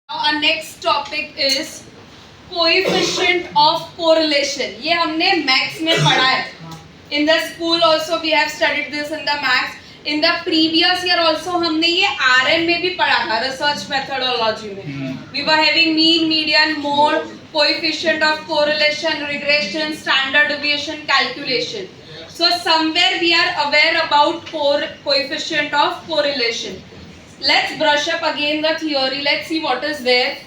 Our next topic is coefficient of correlation. ये हमने maths में पढ़ा है. In the school also we have studied this in the maths. In the previous year also हमने ये RM में भी पढ़ा था, research methodology में. We were having mean, median, mode, coefficient of correlation, regression, standard deviation, calculation. So somewhere we are aware about coefficient of correlation. Let's brush up again the theory. Let's see what is there.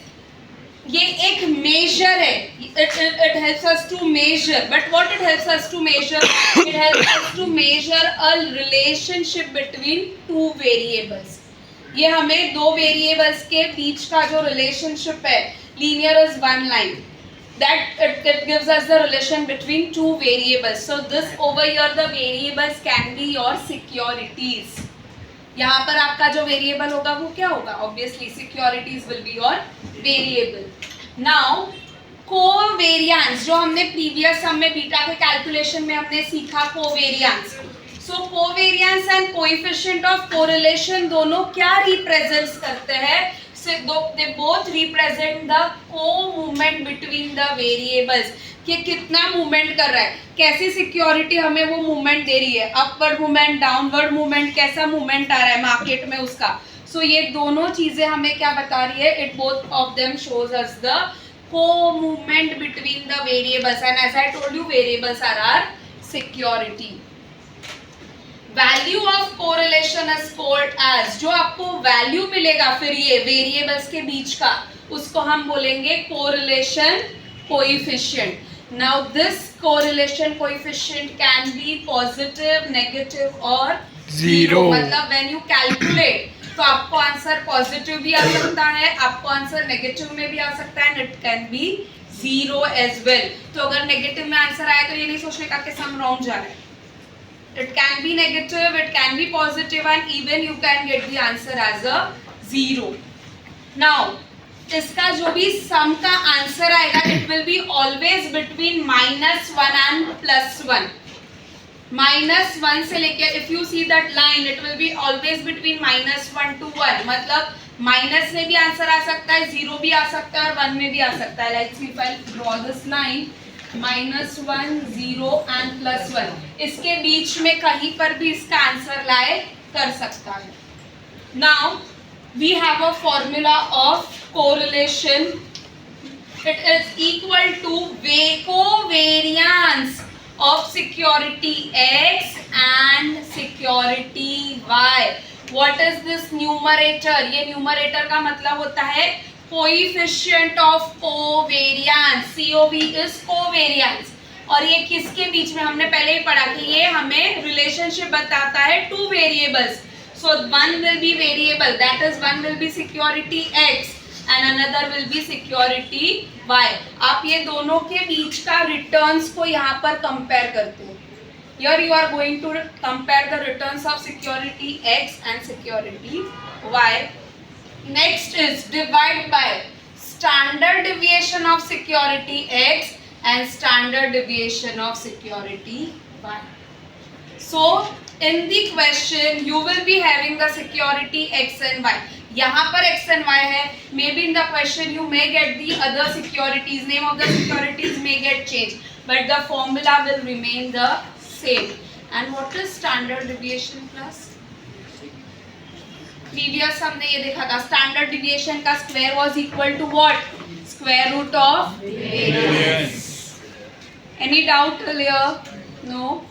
ये एक measure है. It helps us to measure. But what it helps us to measure? It helps us to measure a relationship between two variables. ये हमें दो variables के बीच का जो relationship है, linear is one line. That it gives us the relation between two variables. So this over here the variables can be your securities. यहाँ पर आपका जो वेरिएबल होगा वो क्या होगा? Obviously securities will be your variable. Now covariance जो हमने प्रीवियस सम में बीटा के कैलकुलेशन में हमने सीखा covariance. So covariance and coefficient of correlation दोनों क्या रिप्रेजेंट्स करते हैं? They both represent the co-movement between the variables. कि कितना मूवमेंट कर रहा है, कैसी सिक्योरिटी हमें वो मूवमेंट दे रही है, अपवर्ड मूवमेंट, डाउनवर्ड मूवमेंट, कैसा मूवमेंट आ रहा है मार्केट में उसका. सो ये दोनों चीजें हमें क्या बता रही है? It both of them shows us the co-movement between the variables, and as I told you variables are our security. Value of correlation is called as, जो आपको वैल्यू मिलेगा फिर ये वेरिएबल्स के बीच का, उसको हम बोलेंगे correlation coefficient. Now this correlation coefficient can be positive, negative और जीरो. मतलब व्हेन यू कैलकुलेट तो आपको आंसर पॉजिटिव भी आ सकता है, आपको आंसर नेगेटिव में भी आ सकता है, and it can be zero as well. तो अगर नेगेटिव में आंसर आया तो ये नहीं सोचने का कि सम रॉन्ग जा रहा है. It can be negative, it can be positive, and even you can get the answer as a zero. Now, इसका जो भी sum का आंसर आएगा, it will be always between -1 and +1. -1 से लेके, if you see that line, it will be always between -1 to 1. मतलब minus में भी आंसर आ सकता है, जीरो भी आ सकता है और 1 में भी आ सकता है. Let's see if I draw this line. -1, 0 and +1. इसके बीच में कहीं पर भी इसका आंसर लाए कर सकता है. Now we have a formula of correlation. It is equal to covariance of security X and security Y. What is this numerator? ये numerator का मतलब होता है coefficient of covariance. COV is covariance. और ये किसके बीच में? हमने पहले ही पढ़ा कि ये हमें रिलेशनशिप बताता है two variables. So one will be variable, that is one will be security X and another will be security Y. आप ये दोनों के बीच का रिटर्न्स को यहाँ पर कंपेयर करते हो. Here you are going to compare the returns of security X and security Y. Next is divide by standard deviation of security X and standard deviation of security Y. So in the question you will be having the security X and Y. यहाँ पर X and Y है. Maybe in the question you may get the other securities, name of the securities may get changed, but the formula will remain the same. And what is standard deviation plus? Previous हमने ये देखा था, standard deviation का square was equal to what? Square root of variance. Any doubt clear? No.